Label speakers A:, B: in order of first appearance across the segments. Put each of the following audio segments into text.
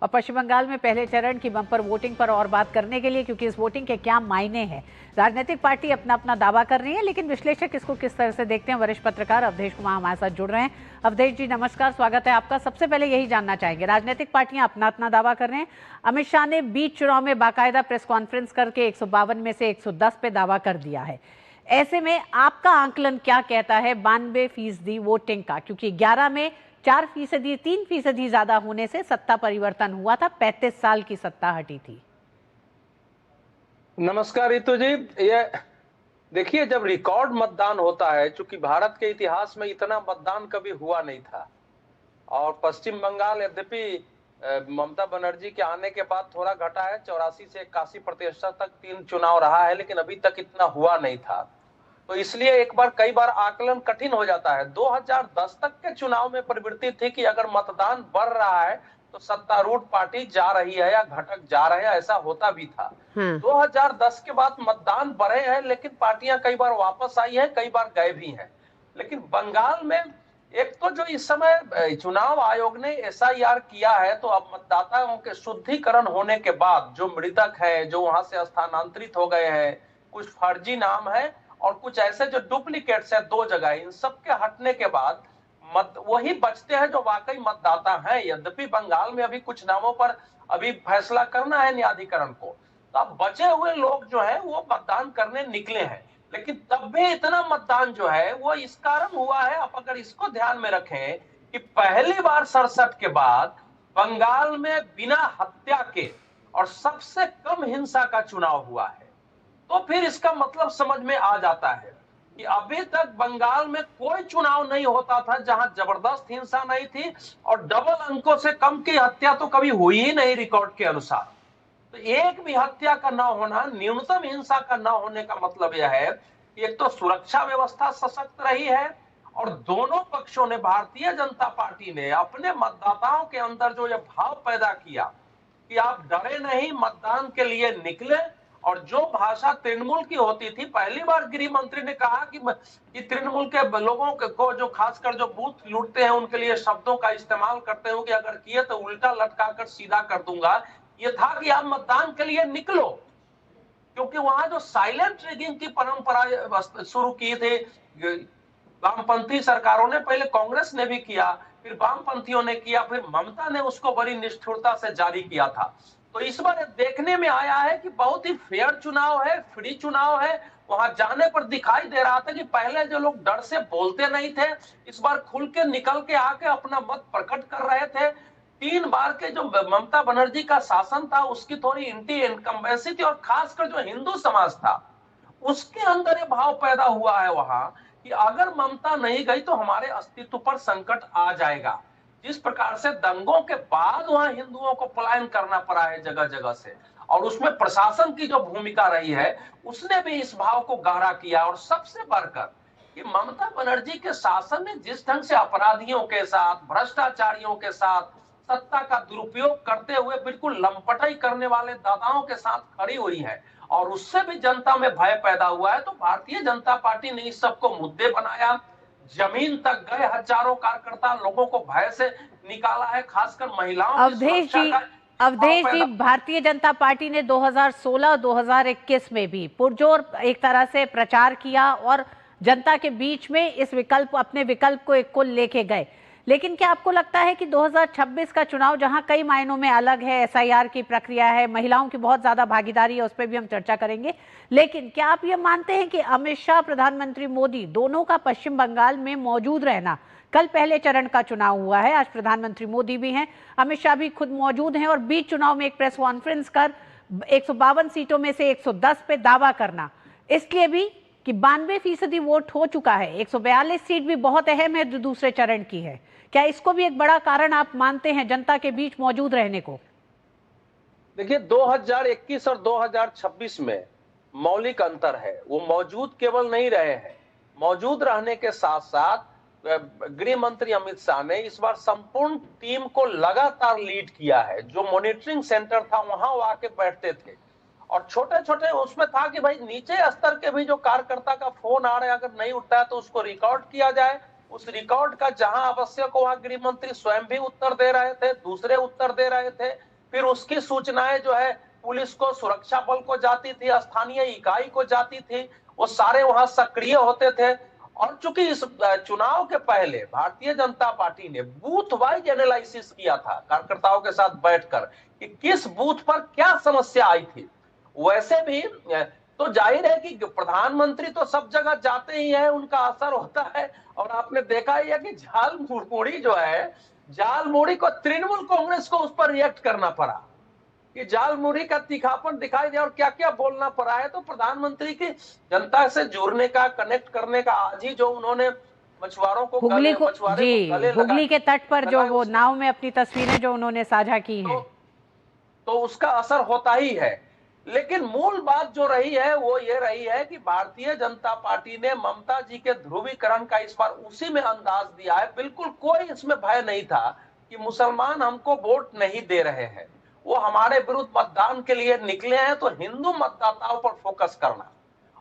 A: और पश्चिम बंगाल में पहले चरण की बम्पर वोटिंग पर और बात करने के लिए, क्योंकि इस वोटिंग के क्या मायने हैं, राजनीतिक पार्टी अपना अपना दावा कर रही है, लेकिन विश्लेषक इसको किस तरह से देखते हैं, वरिष्ठ पत्रकार अवधेश कुमार हमारे साथ जुड़ रहे हैं। अवधेश जी नमस्कार, स्वागत है आपका। सबसे पहले यही जानना चाहेंगे, राजनीतिक पार्टियां अपना अपना दावा कर रहे हैं। अमित शाह ने बीच चुनाव में बाकायदा प्रेस कॉन्फ्रेंस करके 152 में से 110 पे दावा कर दिया है। ऐसे में आपका आंकलन क्या कहता है 92% वोटिंग का, क्योंकि 11 में 4%, 3% ज्यादा होने से सत्ता परिवर्तन हुआ था, 35 साल की सत्ता हटी थी।
B: नमस्कार रितु जी। ये देखिए, जब रिकॉर्ड मतदान होता है, चूंकि भारत के इतिहास में इतना मतदान कभी हुआ नहीं था, और पश्चिम बंगाल यद्यपि ममता बनर्जी के आने के बाद थोड़ा घटा है, 84 से 81% तक 3 चुनाव रहा है, लेकिन अभी तक इतना हुआ नहीं था। तो इसलिए एक बार कई बार आकलन कठिन हो जाता है। 2010 तक के चुनाव में प्रवृत्ति थी कि अगर मतदान बढ़ रहा है तो सत्तारूढ़ पार्टी जा रही है या घटक जा रहे हैं, ऐसा होता भी था। 2010 के बाद मतदान बढ़े हैं, लेकिन पार्टियां कई बार वापस आई है, कई बार गए भी हैं। लेकिन बंगाल में एक तो जो इस समय चुनाव आयोग ने एसआईआर किया है, तो अब मतदाताओं के शुद्धिकरण होने के बाद जो मृतक है, जो वहां से स्थानांतरित हो गए हैं, कुछ फर्जी नाम है और कुछ ऐसे जो डुप्लीकेट्स है 2 जगह, इन सब के हटने के बाद वही बचते हैं जो वाकई मतदाता हैं। यद्यपि बंगाल में अभी कुछ नामों पर अभी फैसला करना है न्यायाधिकरण को, तो अब बचे हुए लोग जो है वो मतदान करने निकले हैं। लेकिन तब भी इतना मतदान जो है वो इस कारण हुआ है, आप अगर इसको ध्यान में रखें कि पहली बार 67 के बाद बंगाल में बिना हत्या के और सबसे कम हिंसा का चुनाव हुआ है। तो फिर इसका मतलब समझ में आ जाता है कि अभी तक बंगाल में कोई चुनाव नहीं होता था जहां जबरदस्त हिंसा नहीं थी, और डबल अंकों से कम की हत्या तो कभी हुई ही नहीं रिकॉर्ड के अनुसार। तो एक भी हत्या का न होना, न्यूनतम हिंसा का न होने का मतलब यह है कि एक तो सुरक्षा व्यवस्था सशक्त रही है, और दोनों पक्षों ने, भारतीय जनता पार्टी ने अपने मतदाताओं के अंदर जो यह भाव पैदा किया कि आप डरे नहीं, मतदान के लिए निकले। और जो भाषा तृणमूल की होती थी, पहली बार गृह मंत्री ने कहा कि तृणमूल के लोगों को, जो खासकर जो बूथ लूटते हैं, उनके लिए शब्दों का इस्तेमाल करते हो कि अगर किए तो उल्टा लटका कर सीधा कर दूंगा। ये था कि आप मतदान के लिए निकलो, क्योंकि वहां जो साइलेंट रिगिंग की परंपरा शुरू की थी वामपंथी सरकारों ने, पहले कांग्रेस ने भी किया, फिर वामपंथियों ने किया, फिर ममता ने उसको बड़ी निष्ठुरता से जारी किया था। तो इस बार देखने में आया है कि बहुत ही फेयर चुनाव है, फ्री चुनाव है। वहां जाने पर दिखाई दे रहा था कि पहले जो लोग डर से बोलते नहीं थे, इस बार खुल के निकल के आके अपना मत प्रकट कर रहे थे। 3 बार के जो ममता बनर्जी का शासन था, उसकी थोड़ी एंटी इनकम्बेंसी थी, और खासकर जो हिंदू समाज था उसके अंदर ये भाव पैदा हुआ है वहां कि अगर ममता नहीं गई तो हमारे अस्तित्व पर संकट आ जाएगा। जिस प्रकार से दंगों के बाद वहां हिंदुओं को पलायन करना पड़ा है जगह जगह से, और उसमें प्रशासन की जो भूमिका रही है उसने भी इस भाव को गहरा किया। और सबसे बढ़कर कि ममता बनर्जी के शासन ने जिस ढंग से अपराधियों के साथ, भ्रष्टाचारियों के साथ, सत्ता का दुरुपयोग करते हुए बिल्कुल लंपटाई करने वाले दादाओं के साथ खड़ी हुई है, और उससे भी जनता में भय पैदा हुआ है। तो भारतीय जनता पार्टी ने इस सबको मुद्दे बनाया, जमीन तक गए, हजारों कार्यकर्ता लोगों को भय से निकाला है, खासकर महिलाओं की सुरक्षा का।
A: अवधेश जी, भारतीय जनता पार्टी ने 2016-2021 में भी पुरजोर एक तरह से प्रचार किया और जनता के बीच में इस विकल्प, अपने विकल्प को एक कुल लेके गए। लेकिन क्या आपको लगता है कि 2026 का चुनाव, जहां कई मायनों में अलग है, एसआईआर की प्रक्रिया है, महिलाओं की बहुत ज्यादा भागीदारी है, उस पर भी हम चर्चा करेंगे, लेकिन क्या आप ये मानते हैं कि अमित शाह, प्रधानमंत्री मोदी, दोनों का पश्चिम बंगाल में मौजूद रहना, कल पहले चरण का चुनाव हुआ है, आज प्रधानमंत्री मोदी भी हैं, अमित शाह भी खुद मौजूद हैं, और बीच चुनाव में एक प्रेस कॉन्फ्रेंस कर 152 सीटों में से 110 पे दावा करना, इसलिए भी कि 92% वोट हो चुका है, 142 सीट भी बहुत अहम है जो दूसरे चरण की है, क्या इसको भी एक बड़ा कारण आप मानते हैं जनता के बीच मौजूद रहने को?
B: देखिए, 2021 और 2026 में मौलिक अंतर है। वो मौजूद केवल नहीं रहे हैं, मौजूद रहने के साथ साथ गृह मंत्री अमित शाह ने इस बार संपूर्ण टीम को लगातार लीड किया है। जो मॉनिटरिंग सेंटर था वहां वो आके बैठते थे, और छोटे छोटे उसमें था कि भाई नीचे स्तर के भी जो कार्यकर्ता का फोन आ रहा है, अगर नहीं उठता है तो उसको रिकॉर्ड किया जाए। उस रिकॉर्ड का जहां आवश्यक हो वहां गृह मंत्री स्वयं भी उत्तर दे रहे थे, दूसरे उत्तर दे रहे थे। फिर उसकी सूचनाएं जो है पुलिस को, सुरक्षा बल को जाती थी, स्थानीय इकाई को जाती थी, वो सारे वहां सक्रिय होते थे। और चूंकि इस चुनाव के पहले भारतीय जनता पार्टी ने बूथ वाइज एनालिसिस किया था कार्यकर्ताओं के साथ बैठकर कि किस बूथ पर क्या समस्या आई थी, वैसे भी तो जाहिर है कि प्रधानमंत्री तो सब जगह जाते ही हैं, उनका असर होता है। और आपने देखा ही है कि झालमुड़ी जो है, झालमुड़ी को तृणमूल कांग्रेस को उस पर रिएक्ट करना पड़ा कि झालमुड़ी का तीखापन दिखाई दे और क्या क्या बोलना पड़ा है। तो प्रधानमंत्री की जनता से जुड़ने का, कनेक्ट करने का, आज ही जो उन्होंने मछुआरों को
A: हुगली को
B: मछुआरे
A: जी,
B: को गले
A: हुगली के तट पर जो वो
B: लगाए,
A: नाव में अपनी तस्वीरें जो उन्होंने साझा की हैं,
B: तो उसका असर होता ही है। लेकिन मूल बात जो रही है वो ये रही है कि भारतीय जनता पार्टी ने ममता जी के ध्रुवीकरण का इस बार उसी में अंदाज दिया है। बिल्कुल कोई इसमें भय नहीं था कि मुसलमान हमको वोट नहीं दे रहे हैं, वो हमारे विरुद्ध मतदान के लिए निकले हैं, तो हिंदू मतदाताओं पर फोकस करना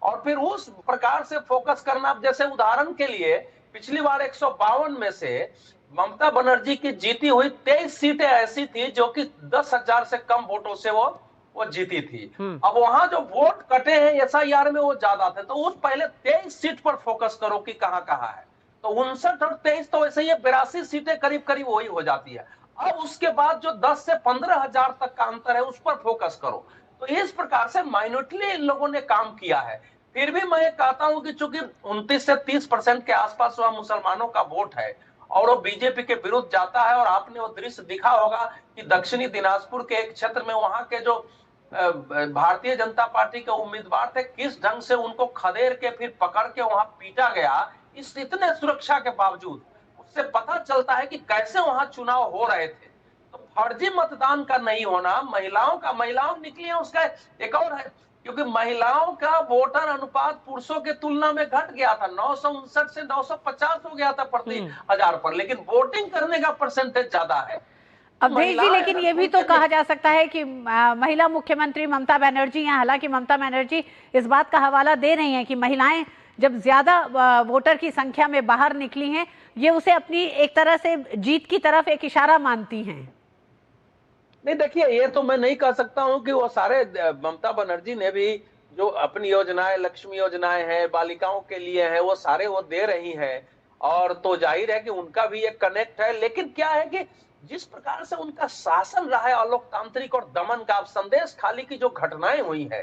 B: और फिर उस प्रकार से फोकस करना। जैसे उदाहरण के लिए पिछली बार 152 में से ममता बनर्जी की जीती हुई 23 सीटें ऐसी थी जो कि 10,000 से कम वोटों से वो जीती थी। अब वहां जो वोट कटे हैं एसआईआर में वो ज्यादा थे, तो उस पहले 23 सीट पर फोकस करो कि कहां कहां है। तो 59 और 23 तो वैसे ही 82 सीटें करीब करीब वही हो जाती है। अब उसके बाद जो 10 से 15,000 तक का अंतर है उस पर फोकस करो। तो इस प्रकार से माइनॉरिटी इन लोगों ने काम किया है। फिर भी मैं कहता हूं कि चूंकि 29 से 30% के आसपास वहां मुसलमानों का वोट है और वो बीजेपी के विरुद्ध जाता है, और आपने वो दृश्य दिखा होगा कि दक्षिणी दिनाजपुर के एक क्षेत्र में वहां के जो भारतीय जनता पार्टी के उम्मीदवार थे, किस ढंग से उनको खदेड़ के फिर पकड़ के वहां पीटा गया, इस इतने सुरक्षा के बावजूद। उससे पता चलता है कि कैसे वहां चुनाव हो रहे थे। तो फर्जी मतदान का नहीं होना, महिलाओं निकली है उसका एक और है, क्योंकि महिलाओं का वोटर अनुपात पुरुषों के तुलना में घट गया था, 959 से 950 हो गया था प्रति 1000 पर, लेकिन वोटिंग करने का परसेंटेज ज्यादा है।
A: अवधेश जी, लेकिन ये भी तो कहा जा सकता है कि महिला मुख्यमंत्री ममता बनर्जी हैं, हालांकि ममता बनर्जी इस बात का हवाला दे रही हैं कि महिलाएं जब ज्यादा वोटर की संख्या में बाहर निकली हैं, ये उसे अपनी एक तरह से जीत की तरफ एक इशारा मानती हैं।
B: नहीं, देखिए, ये तो मैं नहीं कह सकता हूं कि वो सारे, ममता बनर्जी ने भी जो अपनी योजनाएं, लक्ष्मी योजनाएं हैं, बालिकाओं के लिए हैं, वो सारे वो दे रही हैं। और तो जाहिर है कि उनका भी एक कनेक्ट है। लेकिन क्या है कि जिस प्रकार से उनका शासन रहा है अलोकतांत्रिक और दमन का, संदेश खाली की जो घटनाएं हुई है,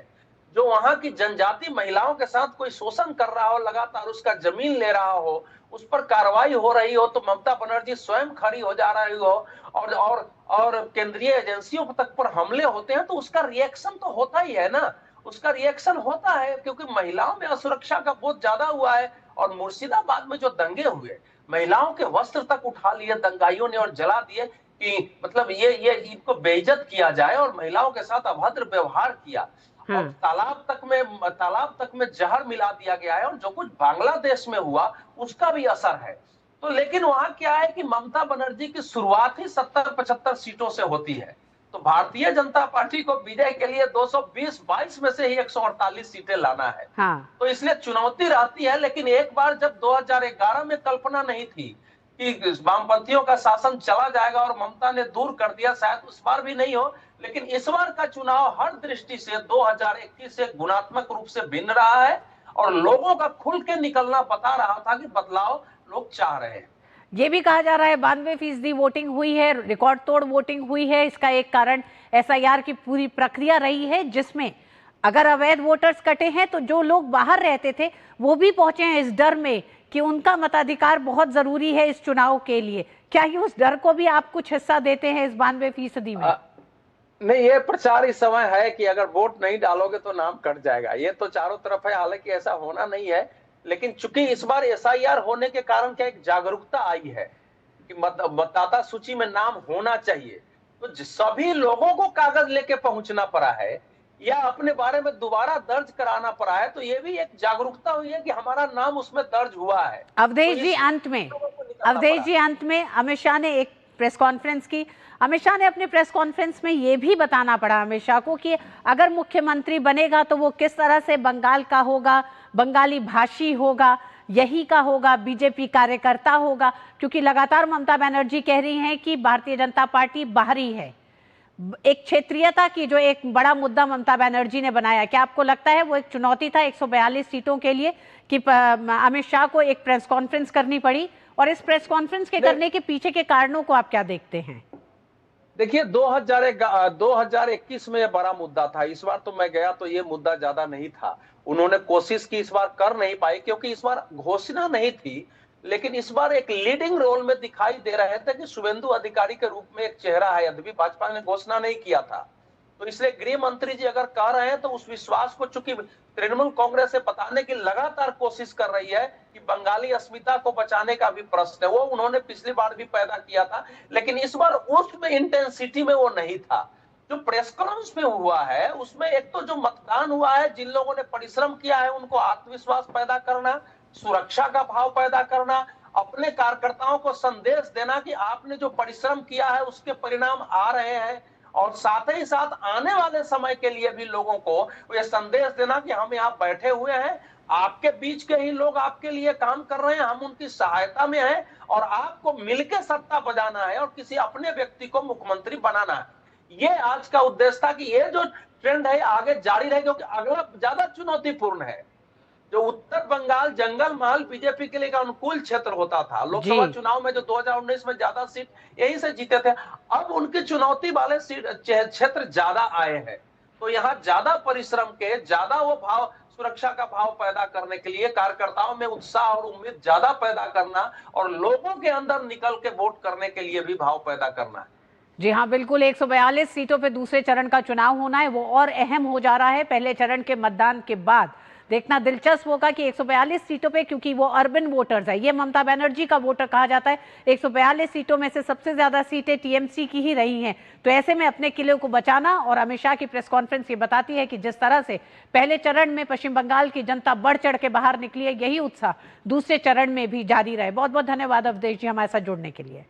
B: जो वहां की जनजाति महिलाओं के साथ कोई शोषण कर रहा हो, लगातार उसका जमीन ले रहा हो, उस पर कार्रवाई हो रही हो, तो ममता बनर्जी स्वयं खड़ी हो जा रही हो और केंद्रीय एजेंसियों तक पर हमले होते हैं, तो उसका रिएक्शन तो होता ही है ना। उसका रिएक्शन होता है क्योंकि महिलाओं में असुरक्षा का बहुत ज्यादा हुआ है। और मुर्शिदाबाद में जो दंगे हुए, महिलाओं के वस्त्र तक उठा लिए दंगाइयों ने और जला दिए कि मतलब ये इनको बेइज्जत किया जाए, और महिलाओं के साथ अभद्र व्यवहार किया। और तालाब तक में जहर मिला दिया गया है। और जो कुछ बांग्लादेश में हुआ उसका भी असर है। तो लेकिन वहां क्या है कि ममता बनर्जी की शुरुआत ही 70-75 सीटों से होती है। तो भारतीय जनता पार्टी को विजय के लिए 220-22 में से ही 148 सीटें लाना है। तो इसलिए चुनौती रहती है। लेकिन एक बार जब 2011 में कल्पना नहीं थी कि वामपंथियों का शासन चला जाएगा और ममता ने दूर कर दिया, शायद उस बार भी नहीं हो। लेकिन इस बार का चुनाव हर दृष्टि से 2021 से गुणात्मक रूप से भिन्न रहा है और लोगों का खुल के निकलना बता रहा था कि बदलाव लोग चाह रहे हैं।
A: ये भी कहा जा रहा है 92% वोटिंग हुई है, रिकॉर्ड तोड़ वोटिंग हुई है। इसका एक कारण एसआईआर की पूरी प्रक्रिया रही है, जिसमें अगर अवैध वोटर्स कटे हैं तो जो लोग बाहर रहते थे वो भी पहुंचे हैं इस डर में कि उनका मताधिकार बहुत जरूरी है इस चुनाव के लिए। क्या ये उस डर को भी आप कुछ हिस्सा देते हैं इस 92% में?
B: नहीं, ये प्रचार इस समय है कि अगर वोट नहीं डालोगे तो नाम कट जाएगा, ये तो चारों तरफ है। हालांकि ऐसा होना नहीं है, लेकिन चूंकि इस बार एसआईआर होने के कारण क्या एक जागरूकता आई है कि मतदाता सूची में नाम होना चाहिए, तो सभी लोगों को कागज लेके पहुंचना पड़ा है या अपने बारे में दोबारा दर्ज कराना पड़ा है। तो ये भी एक जागरूकता हुई है कि हमारा नाम उसमें दर्ज हुआ है।
A: अवधेश जी, अंत में अमित शाह ने एक प्रेस कॉन्फ्रेंस की। अमित शाह ने अपने प्रेस कॉन्फ्रेंस में ये भी बताना पड़ा अमित शाह को कि अगर मुख्यमंत्री बनेगा तो वो किस तरह से बंगाल का होगा, बंगाली भाषी होगा, यही का होगा, बीजेपी कार्यकर्ता होगा। क्योंकि लगातार ममता बनर्जी कह रही हैं कि भारतीय जनता पार्टी बाहरी है, एक क्षेत्रीयता की जो एक बड़ा मुद्दा ममता बनर्जी ने बनाया, क्या आपको लगता है वो एक चुनौती था 142 सीटों के लिए कि अमित शाह को एक प्रेस कॉन्फ्रेंस करनी पड़ी? और इस प्रेस कॉन्फ्रेंस के करने के पीछे के कारणों को आप क्या देखते हैं?
B: देखिए 2021 में यह बड़ा मुद्दा था। इस बार तो मैं गया तो ये मुद्दा ज्यादा नहीं था। उन्होंने कोशिश की, इस बार कर नहीं पाई क्योंकि इस बार घोषणा नहीं थी। लेकिन इस बार एक लीडिंग रोल में दिखाई दे रहे थे कि शुभेंदु अधिकारी के रूप में एक चेहरा है। यद्यपि भाजपा ने घोषणा नहीं किया था, तो इसलिए गृह मंत्री जी अगर कह रहे हैं तो उस विश्वास को, चूंकि तृणमूल कांग्रेस से बताने की लगातार कोशिश कर रही है कि बंगाली अस्मिता को बचाने का भी प्रश्न है, वो उन्होंने पिछली बार भी पैदा किया था, लेकिन इस बार उसमें इंटेंसिटी में वो नहीं था। जो प्रेस कॉन्फ्रेंस में हुआ है उसमें एक तो जो मतदान हुआ है, जिन लोगों ने परिश्रम किया है उनको आत्मविश्वास पैदा करना, सुरक्षा का भाव पैदा करना, अपने कार्यकर्ताओं को संदेश देना कि आपने जो परिश्रम किया है उसके परिणाम आ रहे हैं, और साथ ही साथ आने वाले समय के लिए भी लोगों को यह संदेश देना कि हम यहाँ बैठे हुए हैं, आपके बीच के ही लोग आपके लिए काम कर रहे हैं, हम उनकी सहायता में हैं और आपको मिलकर सत्ता बजाना है और किसी अपने व्यक्ति को मुख्यमंत्री बनाना है। ये आज का उद्देश्य था कि ये जो ट्रेंड है आगे जारी रहे, क्योंकि अगला ज्यादा चुनौतीपूर्ण है। जो उत्तर बंगाल जंगल महल बीजेपी के लिए अनुकूल क्षेत्र होता था, लोकसभा चुनाव में जो 2019 में ज्यादा सीट यही से जीते थे, अब उनकी चुनौती वाले क्षेत्र ज्यादा आए हैं। तो यहाँ ज्यादा परिश्रम के, ज्यादा वो भाव, सुरक्षा का भाव पैदा करने के लिए कार्यकर्ताओं में उत्साह और उम्मीद ज्यादा पैदा करना और लोगों के अंदर निकल के वोट करने के लिए भी भाव पैदा करना है।
A: जी हाँ, बिल्कुल। 142 सीटों पे दूसरे चरण का चुनाव होना है, वो और अहम हो जा रहा है पहले चरण के मतदान के बाद। देखना दिलचस्प होगा कि 142 सीटों पे, क्योंकि वो अर्बन वोटर्स है, ये ममता बनर्जी का वोटर कहा जाता है, 142 सीटों में से सबसे ज्यादा सीटें टीएमसी की ही रही हैं। तो ऐसे में अपने किले को बचाना, और अमित शाह की प्रेस कॉन्फ्रेंस ये बताती है कि जिस तरह से पहले चरण में पश्चिम बंगाल की जनता बढ़ चढ़ के बाहर निकली है, यही उत्साह दूसरे चरण में भी जारी रहे। बहुत बहुत धन्यवाद अवधेश जी हमारे साथ जुड़ने के लिए।